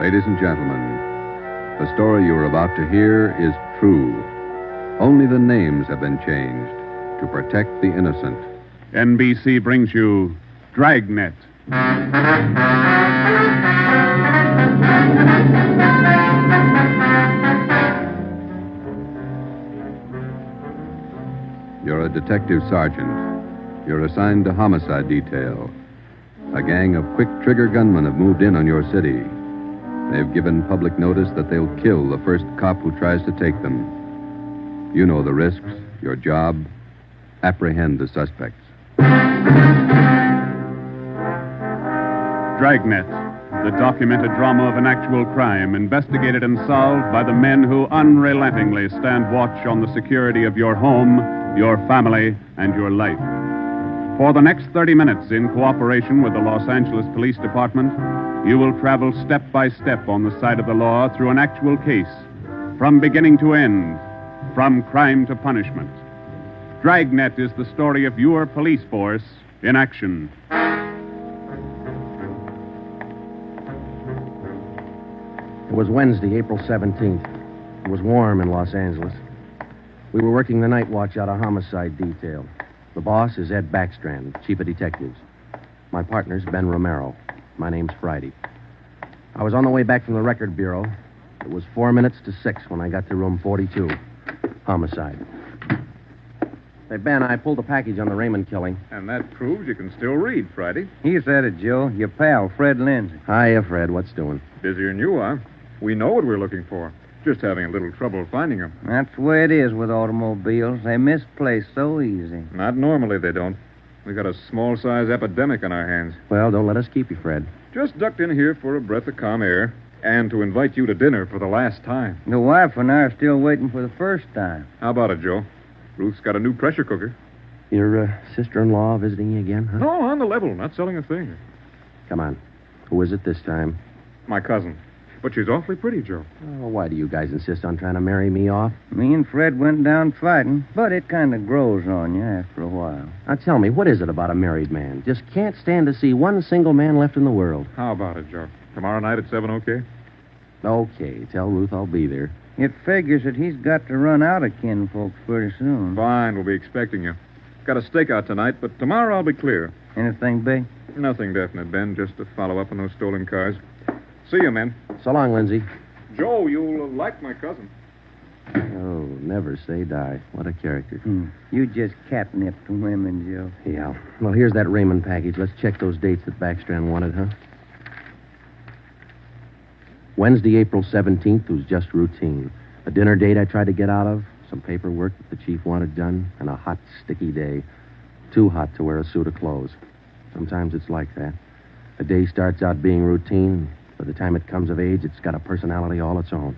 Ladies and gentlemen, the story you're about to hear is true. Only the names have been changed to protect the innocent. NBC brings you Dragnet. You're a detective sergeant. You're assigned to homicide detail. A gang of quick-trigger gunmen have moved in on your city. They've given public notice that they'll kill the first cop who tries to take them. You know the risks. Your job, apprehend the suspects. Dragnet, the documented drama of an actual crime, investigated and solved by the men who unrelentingly stand watch on the security of your home, your family, and your life. For the next 30 minutes, in cooperation with the Los Angeles Police Department, you will travel step by step on the side of the law through an actual case, from beginning to end, from crime to punishment. Dragnet is the story of your police force in action. It was Wednesday, April 17th. It was warm in Los Angeles. We were working the night watch out of homicide detail. The boss is Ed Backstrand, chief of detectives. My partner's Ben Romero. My name's Friday. I was on the way back from the record bureau. It was 4 minutes to 6 when I got to room 42. Homicide. Hey, Ben, I pulled a package on the Raymond killing. And that proves you can still read, Friday. He said it, Joe. Your pal, Fred Lindsay. Hiya, Fred. What's doing? Busier than you are. We know what we're looking for. Just having a little trouble finding them. That's the way it is with automobiles. They misplace so easy. Not normally, they don't. We got a small-size epidemic on our hands. Well, don't let us keep you, Fred. Just ducked in here for a breath of calm air and to invite you to dinner for the last time. The wife and I are still waiting for the first time. How about it, Joe? Ruth's got a new pressure cooker. Your sister-in-law visiting you again, huh? No, on the level. Not selling a thing. Come on. Who is it this time? My cousin. But she's awfully pretty, Joe. Oh, why do you guys insist on trying to marry me off? Me and Fred went down fighting, but it kind of grows on you after a while. Now, tell me, what is it about a married man? Just can't stand to see one single man left in the world. How about it, Joe? Tomorrow night at 7, okay? Okay, tell Ruth I'll be there. It figures that he's got to run out of kinfolks pretty soon. Fine, we'll be expecting you. Got a stakeout tonight, but tomorrow I'll be clear. Anything big? Nothing definite, Ben. Just to follow up on those stolen cars. See you, men. So long, Lindsay. Joe, you'll like my cousin. Oh, never say die. What a character. You just catnip to women, Joe. Yeah. Well, here's that Raymond package. Let's check those dates that Backstrand wanted, huh? Wednesday, April 17th was just routine. A dinner date I tried to get out of, some paperwork that the chief wanted done, and a hot, sticky day. Too hot to wear a suit of clothes. Sometimes it's like that. A day starts out being routine. By the time it comes of age, it's got a personality all its own.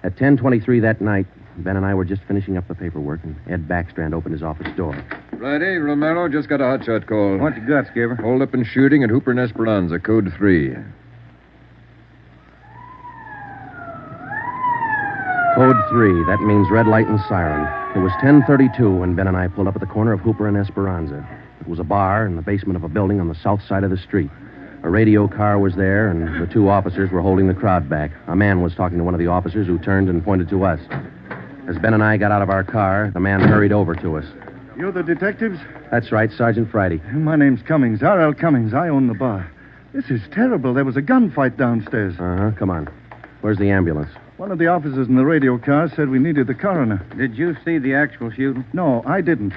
At 10:23 that night, Ben and I were just finishing up the paperwork, and Ed Backstrand opened his office door. Friday, Romero, just got a hotshot call. What you got, Skipper? Hold up and shooting at Hooper and Esperanza, code 3. Code 3, that means red light and siren. It was 10:32 when Ben and I pulled up at the corner of Hooper and Esperanza. It was a bar in the basement of a building on the south side of the street. A radio car was there, and the two officers were holding the crowd back. A man was talking to one of the officers who turned and pointed to us. As Ben and I got out of our car, the man hurried over to us. You're the detectives? That's right, Sergeant Friday. My name's Cummings, R.L. Cummings. I own the bar. This is terrible. There was a gunfight downstairs. Come on. Where's the ambulance? One of the officers in the radio car said we needed the coroner. Did you see the actual shooting? No, I didn't.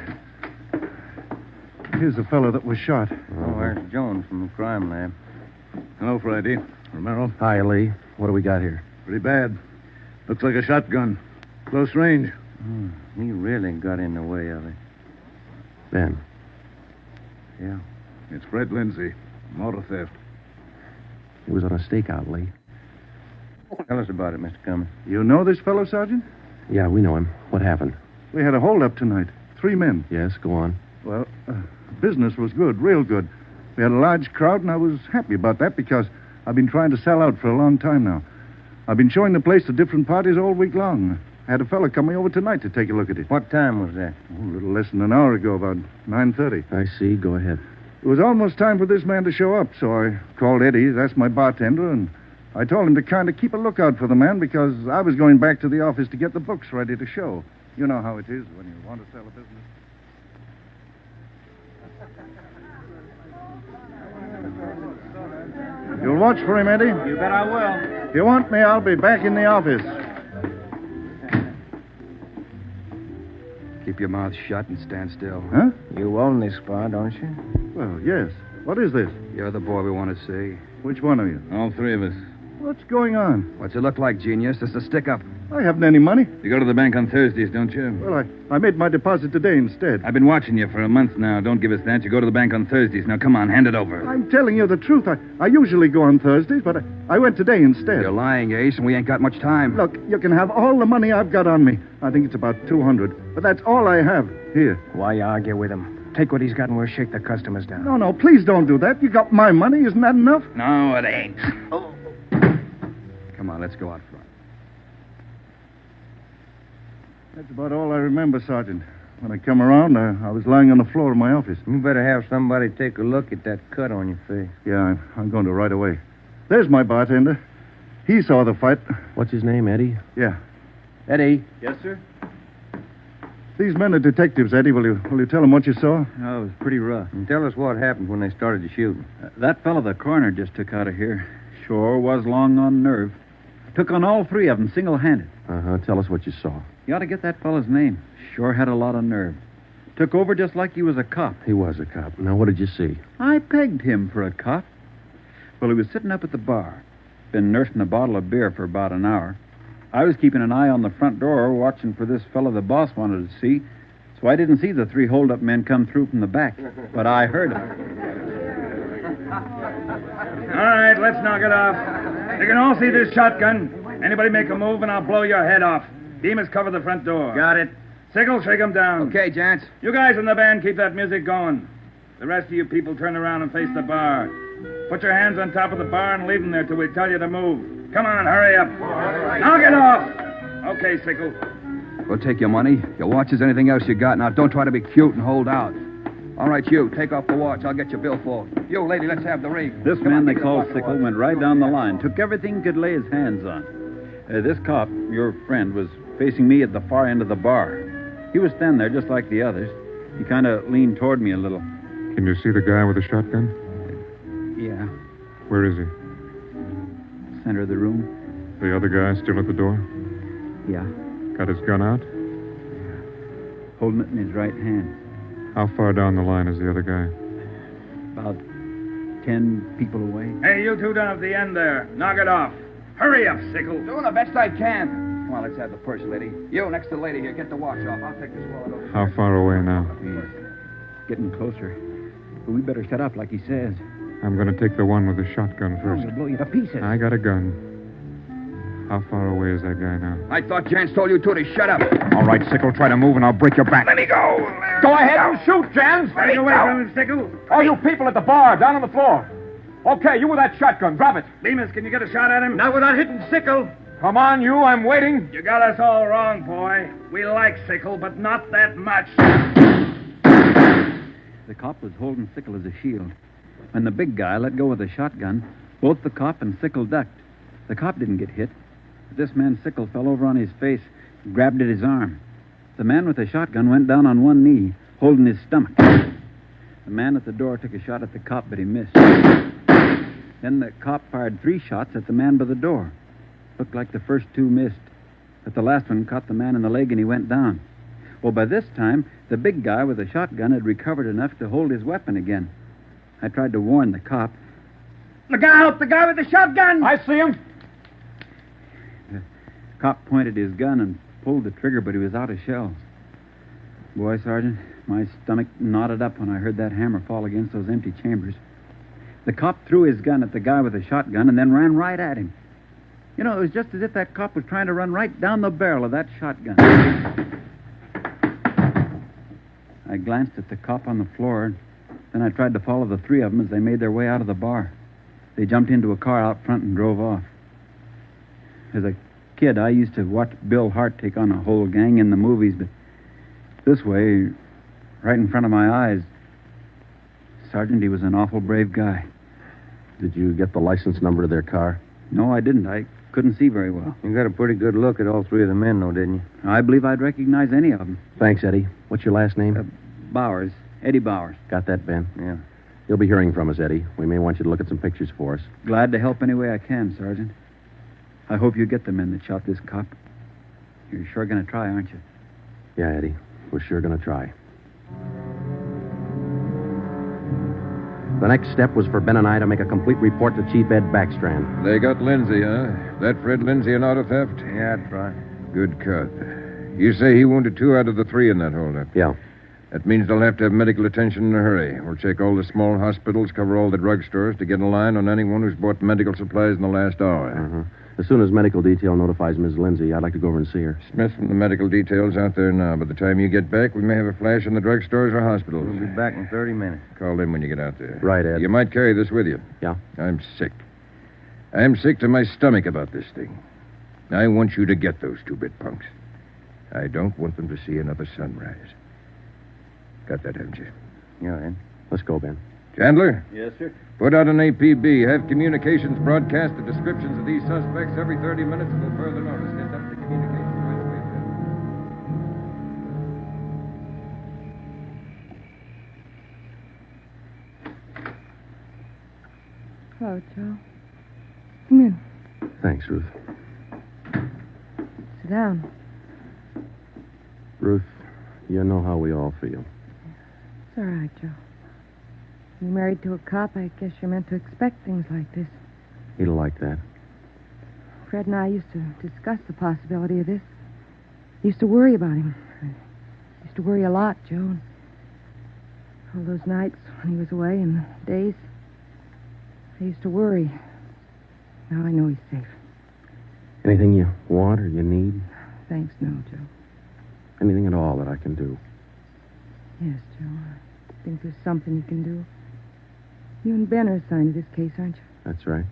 Here's the fellow that was shot. Oh, there's Jones from the crime lab. Hello, Friday. Romero. Hi, Lee. What do we got here? Pretty bad. Looks like a shotgun. Close range. He really got in the way of it. Ben. Yeah. It's Fred Lindsay. Motor theft. He was on a stakeout, Lee. Tell us about it, Mr. Cummings. You know this fellow, Sergeant? Yeah, we know him. What happened? We had a holdup tonight. 3 men. Yes, go on. Well, business was good, real good. We had a large crowd, and I was happy about that because I've been trying to sell out for a long time now. I've been showing the place to different parties all week long. I had a fella coming over tonight to take a look at it. What time was that? Oh, a little less than an hour ago, about 9:30. I see. Go ahead. It was almost time for this man to show up, so I called Eddie, that's my bartender, and I told him to kind of keep a lookout for the man because I was going back to the office to get the books ready to show. You know how it is when you want to sell a business. You'll watch for him, Eddie? You bet I will. If you want me, I'll be back in the office. Keep your mouth shut and stand still. Huh? You own this bar, don't you? Well, yes. What is this? You're the boy we want to see. Which one of you? All three of us. What's going on? What's it look like, genius? Just a stick-up. I haven't any money. You go to the bank on Thursdays, don't you? Well, I made my deposit today instead. I've been watching you for a month now. Don't give us that. You go to the bank on Thursdays. Now, come on, hand it over. I'm telling you the truth. I usually go on Thursdays, but I went today instead. You're lying, Ace, and we ain't got much time. Look, you can have all the money I've got on me. I think it's about 200. But that's all I have. Here. Why you argue with him? Take what he's got and we'll shake the customers down. No, please don't do that. You got my money. Isn't that enough? No, it ain't. Come on, let's go out front. That's about all I remember, Sergeant. When I come around, I was lying on the floor of my office. You better have somebody take a look at that cut on your face. Yeah, I'm going to right away. There's my bartender. He saw the fight. What's his name, Eddie? Yeah. Eddie. Yes, sir? These men are detectives, Eddie. Will you tell them what you saw? Oh, it was pretty rough. And tell us what happened when they started the shooting. That fellow the coroner just took out of here sure was long on nerve. Took on all three of them single-handed. Uh-huh. Tell us what you saw. You ought to get that fellow's name. Sure had a lot of nerve. Took over just like he was a cop. He was a cop. Now, what did you see? I pegged him for a cop. Well, he was sitting up at the bar. Been nursing a bottle of beer for about an hour. I was keeping an eye on the front door, watching for this fellow the boss wanted to see. So I didn't see the three hold-up men come through from the back. But I heard them. All right, let's knock it off. You can all see this shotgun. Anybody make a move and I'll blow your head off. Demas, cover the front door. Got it. Sickle, shake him down. Okay, gents. You guys in the band, keep that music going. The rest of you people turn around and face the bar. Put your hands on top of the bar and leave them there till we tell you to move. Come on, hurry up. Knock it off. Okay, Sickle. We'll take your money, your watches, anything else you got. Now, don't try to be cute and hold out. All right, you, take off the watch. I'll get your billfold. You, lady, let's have the ring. This Come man on, they give me the called pocket Sickle watch. went right down the line. Took everything he could lay his hands on. This cop, your friend, was facing me at the far end of the bar. He was standing there just like the others. He kind of leaned toward me a little. Can you see the guy with the shotgun? Yeah, Where is he? center of the room. The other guy still at the door? Yeah, Got his gun out? holding it in his right hand. How far down the line is the other guy? About 10 people away. Hey, you two down at the end there. Knock it off. Hurry up, Sickle. Doing the best I can. Come on, let's have the purse, lady. You, next to the lady here, get the watch off. I'll take this wallet over. How far away now? He's getting closer. But we better set up like he says. I'm going to take the one with the shotgun I'm first. going to blow you to pieces. I got a gun. How far away is that guy now? I thought Jans told you to shut up. All right, Sickle, try to move and I'll break your back. Let me go. Go ahead and shoot, Jans. Stay away from him, Sickle. All you people at the bar, down on the floor. Okay, you with that shotgun, grab it. Demas, can you get a shot at him? Not without hitting Sickle. Come on, you, I'm waiting. You got us all wrong, boy. We like Sickle, but not that much. The cop was holding Sickle as a shield. When the big guy let go of the shotgun, both the cop and Sickle ducked. The cop didn't get hit. But this man Sickle fell over on his face, grabbed at his arm. The man with the shotgun went down on one knee, holding his stomach. The man at the door took a shot at the cop, but he missed. Then the cop fired 3 shots at the man by the door. Looked like the first 2 missed, but the last one caught the man in the leg and he went down. Well, by this time, the big guy with the shotgun had recovered enough to hold his weapon again. I tried to warn the cop. Look out! The guy with the shotgun! I see him. The cop pointed his gun and pulled the trigger, but he was out of shells. Boy, Sergeant, my stomach knotted up when I heard that hammer fall against those empty chambers. The cop threw his gun at the guy with the shotgun and then ran right at him. You know, it was just as if that cop was trying to run right down the barrel of that shotgun. I glanced at the cop on the floor, then I tried to follow the 3 of them as they made their way out of the bar. They jumped into a car out front and drove off. As I kid, I used to watch Bill Hart take on a whole gang in the movies, but this way, right in front of my eyes, Sergeant, he was an awful brave guy. Did you get the license number of their car? No, I didn't. I couldn't see very well. You got a pretty good look at all three of the men, though, didn't you? I believe I'd recognize any of them. Thanks, Eddie. What's your last name? Bowers. Eddie Bowers. Got that, Ben? Yeah. You'll be hearing from us, Eddie. We may want you to look at some pictures for us. Glad to help any way I can, Sergeant. I hope you get the men that shot this cop. You're sure going to try, aren't you? Yeah, Eddie. We're sure going to try. The next step was for Ben and I to make a complete report to Chief Ed Backstrand. They got Lindsay, huh? That Fred Lindsay an auto theft? Yeah, that's right. Good cut. You say he wounded 2 out of the 3 in that holdup? Yeah. That means they'll have to have medical attention in a hurry. We'll check all the small hospitals, cover all the drugstores to get a line on anyone who's bought medical supplies in the last hour. Uh-huh. As soon as medical detail notifies Miss Lindsay, I'd like to go over and see her. Smith from the medical detail's out there now. By the time you get back, we may have a flash in the drugstores or hospitals. We'll be back in 30 minutes. Call them when you get out there. Right, Ed. You might carry this with you. Yeah? I'm sick. I'm sick to my stomach about this thing. I want you to get those 2-bit punks. I don't want them to see another sunrise. Got that, haven't you? Yeah, Ed. Let's go, Ben. Chandler? Yes, sir. Put out an APB. Have communications broadcast the descriptions of these suspects every 30 minutes until further notice. Get that to communications right away, Hello, Joe. Come in. Thanks, Ruth. Sit down. Ruth, you know how we all feel. It's all right, Joe. You're married to a cop, I guess you're meant to expect things like this. He'd like that. Fred and I used to discuss the possibility of this. Used to worry about him. I used to worry a lot, Joe. All those nights when he was away and the days, I used to worry. Now I know he's safe. Anything you want or you need? Thanks, no, Joe. Anything at all that I can do? Yes, Joe. I think there's something you can do. You and Ben are assigned to this case, aren't you? That's right.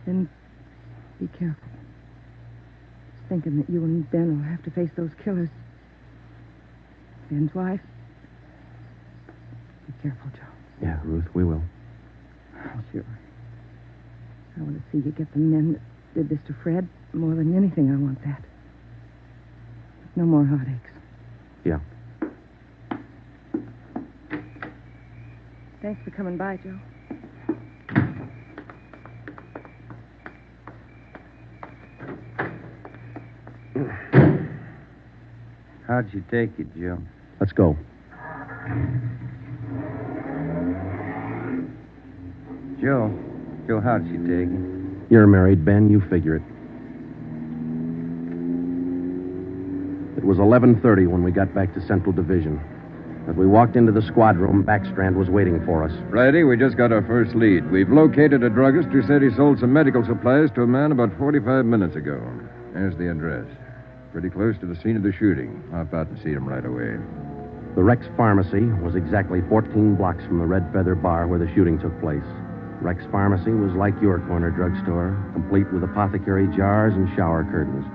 Then be careful. Just thinking that you and Ben will have to face those killers. Ben's wife. Be careful, Joe. Yeah, Ruth, we will. Sure. I want to see you get the men that did this to Fred. More than anything, I want that. No more heartaches. Yeah. Thanks for coming by, Joe. How'd you take it, Joe? Let's go. Joe, how'd she take it? You're married, Ben. You figure it. It was 11:30 when we got back to Central Division. As we walked into the squad room, Backstrand was waiting for us. Friday, we just got our first lead. We've located a druggist who said he sold some medical supplies to a man about 45 minutes ago. There's the address. Pretty close to the scene of the shooting. Hop out and see him right away. The Rex Pharmacy was exactly 14 blocks from the Red Feather Bar where the shooting took place. Rex Pharmacy was like your corner drugstore, complete with apothecary jars and shower curtains.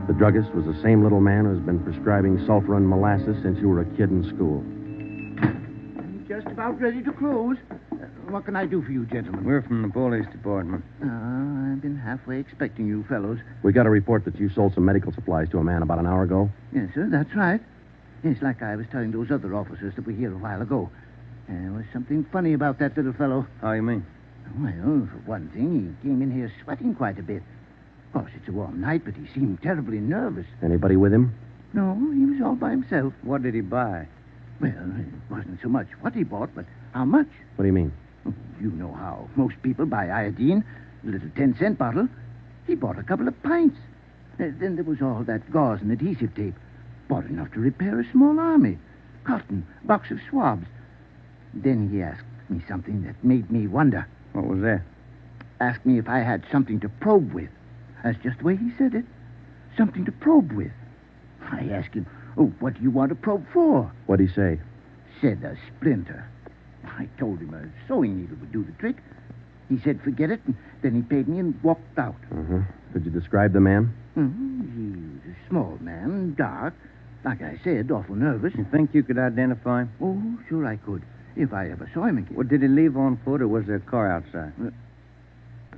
The druggist was the same little man who's been prescribing sulfur and molasses since you were a kid in school. I'm just about ready to close. What can I do for you, gentlemen? We're from the police department. I've been halfway expecting you fellows. We got a report that you sold some medical supplies to a man about an hour ago. Yes, sir, that's right. Yes, like I was telling those other officers that were here a while ago. There was something funny about that little fellow. How you mean? Well, for one thing, he came in here sweating quite a bit. Of course, it's a warm night, but he seemed terribly nervous. Anybody with him? No, he was all by himself. What did he buy? Well, it wasn't so much what he bought, but how much. What do you mean? You know how most people buy iodine, a little 10-cent bottle. He bought a couple of pints. Then there was all that gauze and adhesive tape. Bought enough to repair a small army. Cotton, box of swabs. Then he asked me something that made me wonder. What was that? Asked me if I had something to probe with. That's just the way he said it. Something to probe with. I asked him, what do you want to probe for? What'd he say? Said a splinter. I told him a sewing needle would do the trick. He said forget it, and then he paid me and walked out. Uh-huh. Could you describe the man? Small man, dark. Like I said, awful nervous. You think you could identify him? Oh, sure I could. If I ever saw him again. Well, did he leave on foot, or was there a car outside?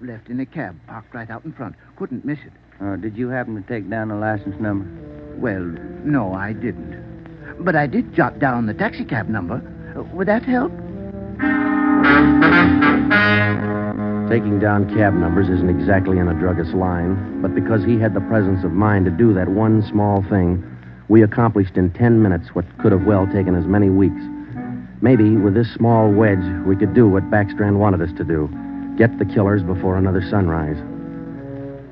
Left in a cab, parked right out in front. Couldn't miss it. Did you happen to take down the license number? Well, no, I didn't. But I did jot down the taxicab number. Would that help? Taking down cab numbers isn't exactly in a druggist's line, but because he had the presence of mind to do that one small thing, we accomplished in 10 minutes what could have well taken as many weeks. Maybe with this small wedge, we could do what Backstrand wanted us to do. Get the killers before another sunrise.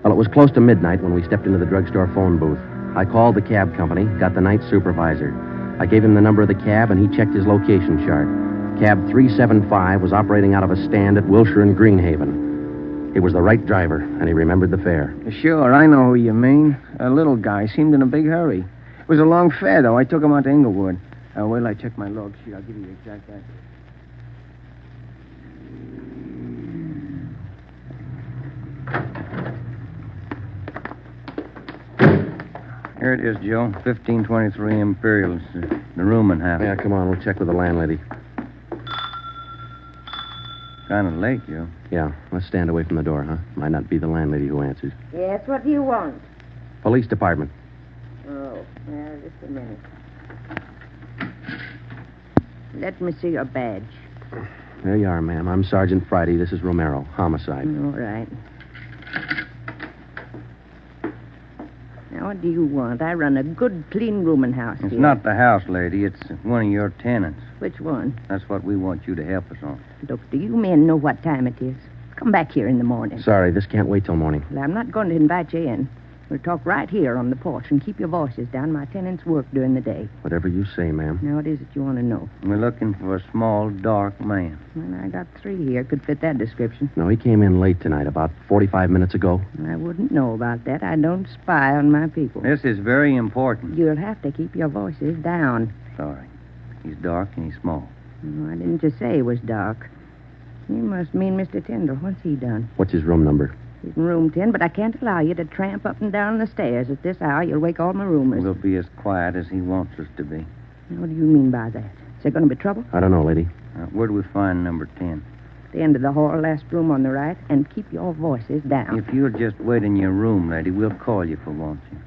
Well, it was close to midnight when we stepped into the drugstore phone booth. I called the cab company, got the night supervisor. I gave him the number of the cab, and he checked his location chart. Cab 375 was operating out of a stand at Wilshire and Greenhaven. He was the right driver, and he remembered the fare. Sure, I know who you mean. A little guy. Seemed in a big hurry. It was a long fare, though. I took him out to Inglewood. Wait till I check my log sheet. I'll give you the exact address. Here it is, Joe. 1523 Imperial. It's the room and half. Yeah, come on. We'll check with the landlady. Kind of late, Joe. Yeah, let's stand away from the door, huh? Might not be the landlady who answers. Yes, what do you want? Police department. Oh, well, just a minute. Let me see your badge. There you are, ma'am. I'm Sergeant Friday. This is Romero. Homicide. All right. Now, what do you want? I run a good, clean rooming house It's here. not the house, lady. It's one of your tenants. Which one? That's what we want you to help us on. Look, do you men know what time it is? Come back here in the morning. Sorry, this can't wait till morning. Well, I'm not going to invite you in. We'll talk right here on the porch and keep your voices down. My tenants work during the day. Whatever you say, ma'am. Now, what is it you want to know? We're looking for a small, dark man. Well, I got 3 here. Could fit that description. No, he came in late tonight, about 45 minutes ago. I wouldn't know about that. I don't spy on my people. This is very important. You'll have to keep your voices down. Sorry. He's dark and he's small. Oh, I didn't just say he was dark. You must mean Mr. Tyndall. What's he done? What's his room number? He's in room 10, but I can't allow you to tramp up and down the stairs at this hour. You'll wake all my roomers. We'll be as quiet as he wants us to be. Now, what do you mean by that? Is there going to be trouble? I don't know, lady. Where do we find number 10? The end of the hall, last room on the right, and keep your voices down. If you'll just wait in your room, lady, we'll call you if we want you.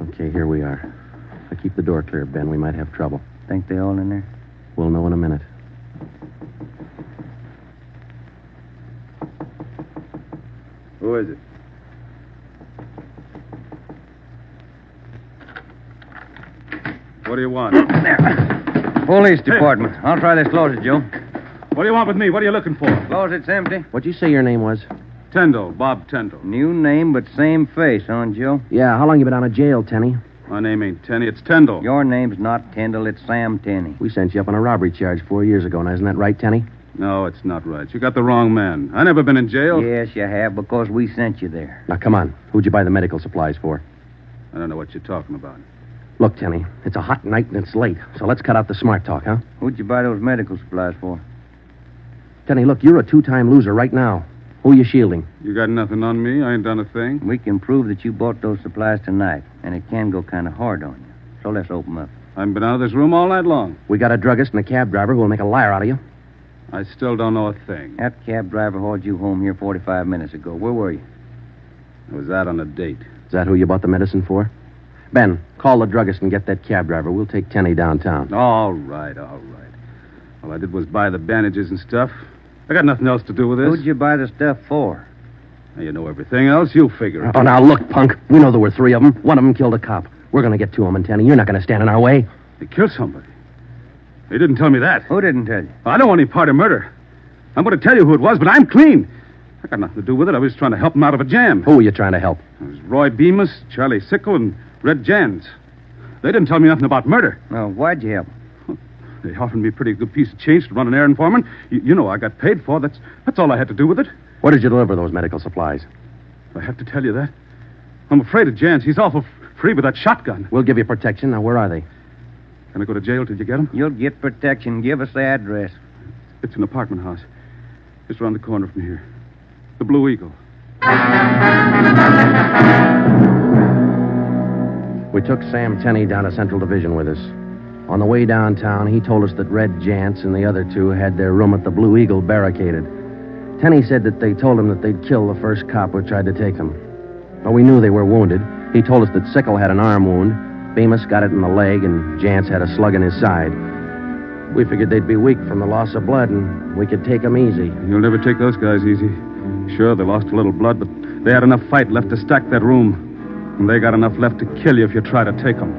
Okay, here we are. If I keep the door clear, Ben, we might have trouble. Think they all in there? We'll know in a minute. Who is it? What do you want? Police department. I'll try this closet, Joe. What do you want with me? What are you looking for? Closet's empty. What'd you say your name was? Tyndall, Bob Tyndall. New name, but same face, huh, Joe? Yeah, how long you been out of jail, Tenny? My name ain't Tenney, it's Tyndall. Your name's not Tyndall, it's Sam Tenney. We sent you up on a robbery charge 4 years ago. Now, isn't that right, Tenny? No, it's not right. You got the wrong man. I never been in jail. Yes, you have, because we sent you there. Now, come on. Who'd you buy the medical supplies for? I don't know what you're talking about. Look, Tenny, it's a hot night and it's late, so let's cut out the smart talk, huh? Who'd you buy those medical supplies for? Tenny, look, you're a 2-time loser right now. Who are you shielding? You got nothing on me? I ain't done a thing. We can prove that you bought those supplies tonight, and it can go kind of hard on you. So let's open up. I haven't been out of this room all night long. We got a druggist and a cab driver who will make a liar out of you. I still don't know a thing. That cab driver hauled you home here 45 minutes ago. Where were you? I was out on a date. Is that who you bought the medicine for? Ben, call the druggist and get that cab driver. We'll take Tenny downtown. All right. All I did was buy the bandages and stuff. I got nothing else to do with this. Who'd you buy the stuff for? Now, you know everything else. You figure it. Oh, now, look, punk. We know there were 3 of them. One of them killed a cop. We're going to get to him, and Tenny, you're not going to stand in our way. They killed somebody. They didn't tell me that. Who didn't tell you? I don't want any part of murder. I'm going to tell you who it was, but I'm clean. I got nothing to do with it. I was trying to help him out of a jam. Who were you trying to help? It was Roy Bemis, Charlie Sickle, and Red Jans. They didn't tell me nothing about murder. Oh, why'd you help? They offered me a pretty good piece of change to run an errand for them. You know I got paid for. That's all I had to do with it. Where did you deliver those medical supplies? I have to tell you that. I'm afraid of Jans. He's awful free with that shotgun. We'll give you protection. Now, where are they? Can I go to jail till you get them? You'll get protection. Give us the address. It's an apartment house. Just around the corner from here. The Blue Eagle. We took Sam Tenney down to Central Division with us. On the way downtown, he told us that Red Jantz and the other two had their room at the Blue Eagle barricaded. Tenney said that they told him that they'd kill the first cop who tried to take them. Well, we knew they were wounded. He told us that Sickle had an arm wound, Bemis got it in the leg, and Jantz had a slug in his side. We figured they'd be weak from the loss of blood, and we could take them easy. You'll never take those guys easy. Sure, they lost a little blood, but they had enough fight left to stack that room. And they got enough left to kill you if you try to take them.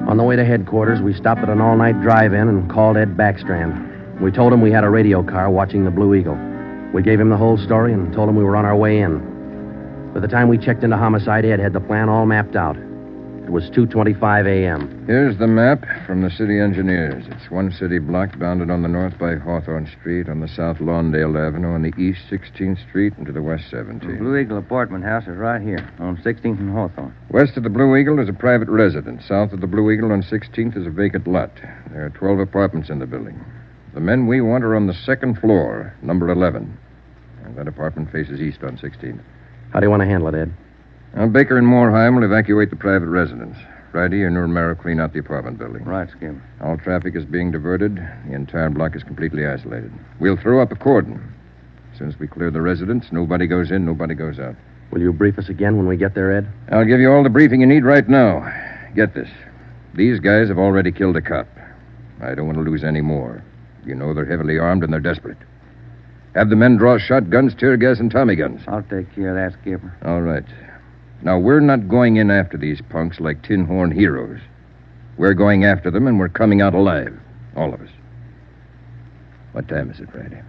On the way to headquarters, we stopped at an all-night drive-in and called Ed Backstrand. We told him we had a radio car watching the Blue Eagle. We gave him the whole story and told him we were on our way in. By the time we checked into Homicide, Ed had the plan all mapped out. It was 2:25 a.m. Here's the map from the city engineers. It's one city block bounded on the north by Hawthorne Street, on the south Lawndale Avenue, on the east 16th Street, and to the west 17th. The Blue Eagle apartment house is right here, on 16th and Hawthorne. West of the Blue Eagle is a private residence. South of the Blue Eagle on 16th is a vacant lot. There are 12 apartments in the building. The men we want are on the second floor, number 11. And that apartment faces east on 16th. How do you want to handle it, Ed? Now, Baker and Moorheim will evacuate the private residence. Friday, and Romero clean out the apartment building. Right, Skip. All traffic is being diverted. The entire block is completely isolated. We'll throw up a cordon. As soon as we clear the residence, nobody goes in, nobody goes out. Will you brief us again when we get there, Ed? I'll give you all the briefing you need right now. Get this. These guys have already killed a cop. I don't want to lose any more. You know they're heavily armed and they're desperate. Have the men draw shotguns, tear gas, and Tommy guns. I'll take care of that, Skipper. All right. Now, we're not going in after these punks like tin horn heroes. We're going after them, and we're coming out alive. All of us. What time is it, Friday?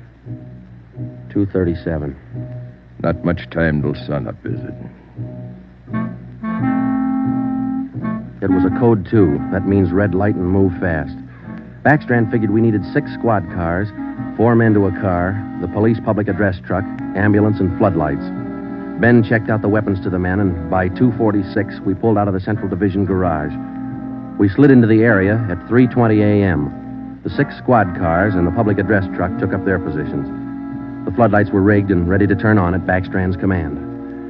2:37. Not much time till sunup, is it? It was a code 2. That means red light and move fast. Backstrand figured we needed 6 squad cars, 4 men to a car, the police public address truck, ambulance, and floodlights. Ben checked out the weapons to the men, and by 2:46, we pulled out of the Central Division garage. We slid into the area at 3:20 a.m. The 6 squad cars and the public address truck took up their positions. The floodlights were rigged and ready to turn on at Backstrand's command.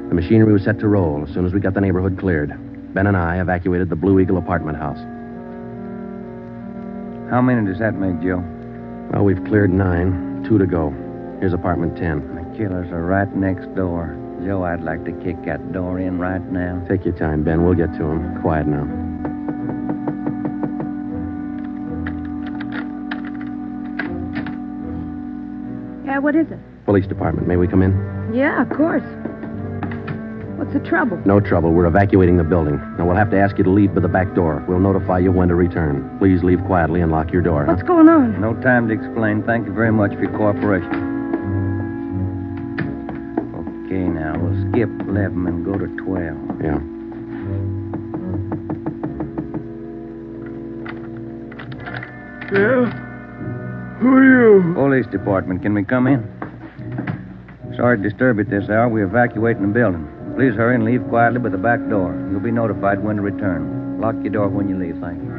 The machinery was set to roll as soon as we got the neighborhood cleared. Ben and I evacuated the Blue Eagle apartment house. How many does that make, Joe? Well, we've cleared 9, 2 to go. Here's apartment 10. The killers are right next door. Joe, I'd like to kick that door in right now. Take your time, Ben. We'll get to him. Quiet now. Yeah, what is it? Police department. May we come in? Yeah, of course. What's the trouble? No trouble. We're evacuating the building. Now, we'll have to ask you to leave by the back door. We'll notify you when to return. Please leave quietly and lock your door. What's going on? No time to explain. Thank you very much for your cooperation. Okay, now, we'll skip 11 and go to 12. Yeah. Yeah? Who are you? Police department. Can we come in? Sorry to disturb you at this hour. We're evacuating the building. Please hurry and leave quietly by the back door. You'll be notified when to return. Lock your door when you leave, thank you.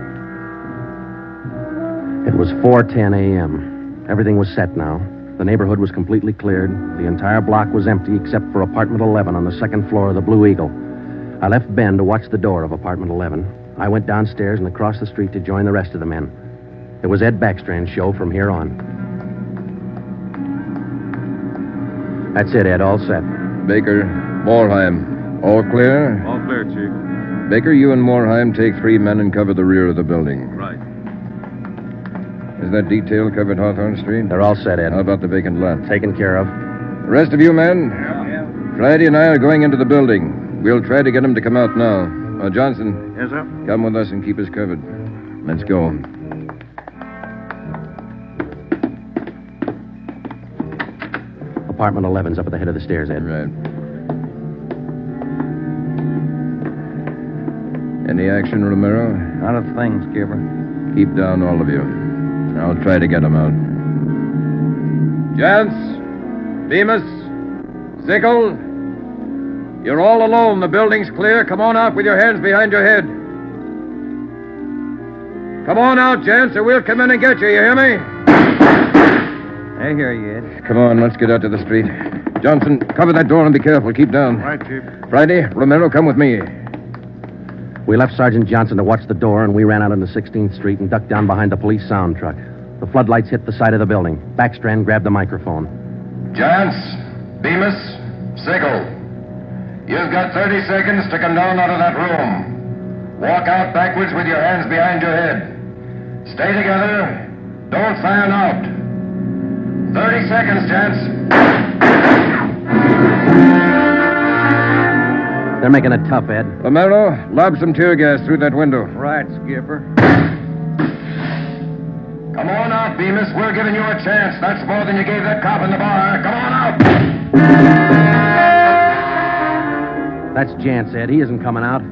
It was 4:10 a.m. Everything was set now. The neighborhood was completely cleared. The entire block was empty except for apartment 11 on the second floor of the Blue Eagle. I left Ben to watch the door of apartment 11. I went downstairs and across the street to join the rest of the men. It was Ed Backstrand's show from here on. That's it, Ed. All set. Baker, Moorheim, all clear? All clear, Chief. Baker, you and Moorheim take 3 men and cover the rear of the building. Right. Is that detail covered Hawthorne Street? They're all set, Ed. How about the vacant lot? Taken care of. The rest of you men? Yeah. Friday and I are going into the building. We'll try to get him to come out now. Johnson. Yes, sir? Come with us and keep us covered. Let's go. Apartment 11's up at the head of the stairs, Ed. Right. Any action, Romero? Not a thing, Skipper. Keep down, all of you. I'll try to get him out. Jantz, Bemis, Sickle, you're all alone. The building's clear. Come on out with your hands behind your head. Come on out, Jantz, or we'll come in and get you. You hear me? Hey, I hear you, Ed. Come on, let's get out to the street. Johnson, cover that door and be careful. Keep down. Right, Chief. Friday, Romero, come with me. We left Sergeant Johnson to watch the door, and we ran out into 16th Street and ducked down behind the police sound truck. The floodlights hit the side of the building. Backstrand grabbed the microphone. Giants, Bemis, Sigel. You've got 30 seconds to come down out of that room. Walk out backwards with your hands behind your head. Stay together. Don't fan out. 30 seconds, gents. They're making it tough, Ed. Romero, lob some tear gas through that window. Right, Skipper. Come on out, Bemis. We're giving you a chance. That's more than you gave that cop in the bar. Come on out. That's Jance, Ed. He isn't coming out.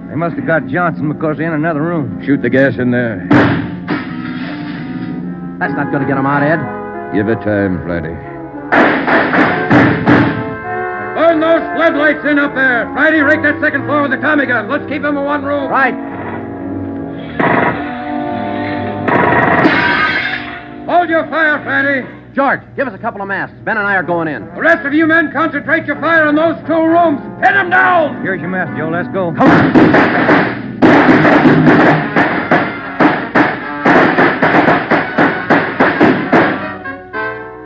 They must have got Johnson because they're in another room. Shoot the gas in there. That's not going to get him out, Ed. Give it time, Friday. Burn those floodlights in up there. Friday, rake that second floor with the Tommy gun. Let's keep them in one room. Right. Hold your fire, Friday. George, give us a couple of masks. Ben and I are going in. The rest of you men concentrate your fire on those two rooms. Pin them down. Here's your mess, Joe. Let's go. Come on.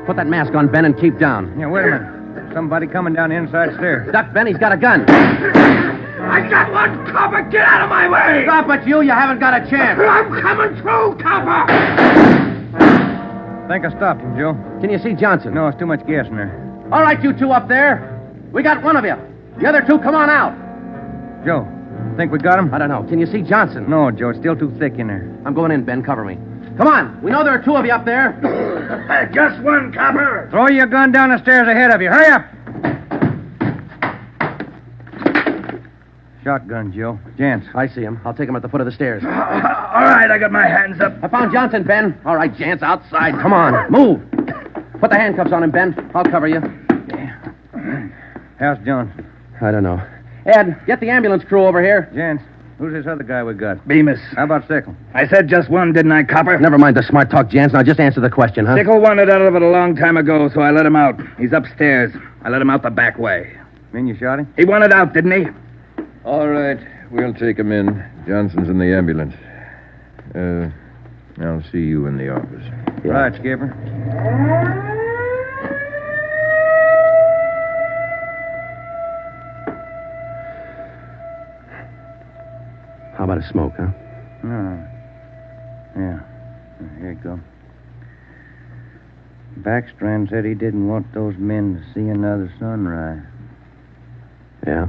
Put that mask on, Ben, and keep down. Yeah, wait a minute. Somebody coming down the inside stairs. Duck, Ben. He's got a gun. I got one, copper. Get out of my way. Stop it, you. You haven't got a chance. I'm coming through, copper. Think I stopped him, Joe. Can you see Johnson? No, it's too much gas in there. All right, you two up there. We got one of you. The other two, come on out. Joe, think we got him? I don't know. Can you see Johnson? No, Joe. It's still too thick in there. I'm going in, Ben. Cover me. Come on. We know there are two of you up there. Just one, copper. Throw your gun down the stairs ahead of you. Hurry up. Shotgun, Joe. Jance. I see him. I'll take him at the foot of the stairs. All right, I got my hands up. I found Johnson, Ben. All right, Jance, outside. Come on. Move. Put the handcuffs on him, Ben. I'll cover you. Yeah. How's Johnson? I don't know. Ed, get the ambulance crew over here. Jance, who's this other guy we got? Bemis. How about Sickle? I said just one, didn't I, copper? Never mind the smart talk, Jance. Now just answer the question, huh? Sickle wanted out of it a long time ago, so I let him out. He's upstairs. I let him out the back way. Mean you shot him? He wanted out, didn't he? All right. We'll take him in. Johnson's in the ambulance. I'll see you in the office. Yeah. Right, Skipper. How about a smoke, huh? Yeah. Here you go. Backstrand said he didn't want those men to see another sunrise. Yeah.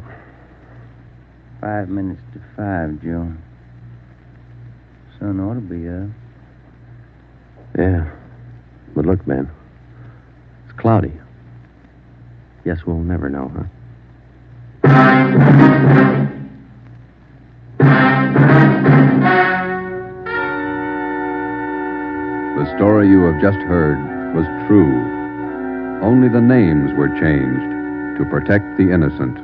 5 minutes to 5, Joe. Sun ought to be up. Yeah. But look, Ben. It's cloudy. Guess we'll never know, huh? The story you have just heard was true. Only the names were changed to protect the innocent.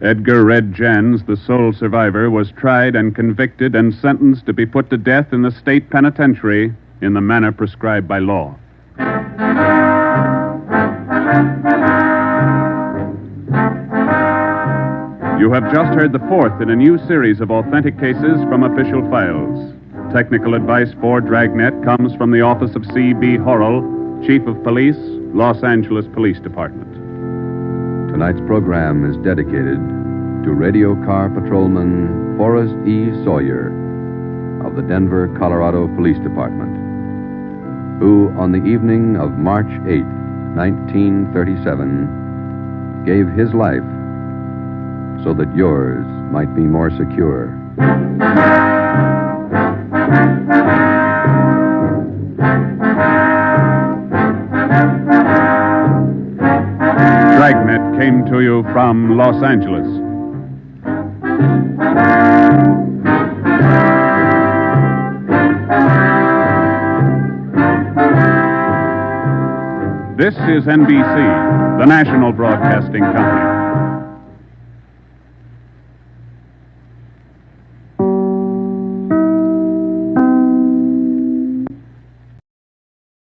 Edgar Red Jans, the sole survivor, was tried and convicted and sentenced to be put to death in the state penitentiary in the manner prescribed by law. You have just heard the fourth in a new series of authentic cases from official files. Technical advice for Dragnet comes from the office of C.B. Horrell, Chief of Police, Los Angeles Police Department. Tonight's program is dedicated to radio car patrolman Forrest E. Sawyer of the Denver, Colorado Police Department, who on the evening of March 8, 1937, gave his life so that yours might be more secure. Dragnet came to you from Los Angeles. This is NBC, the national broadcasting company.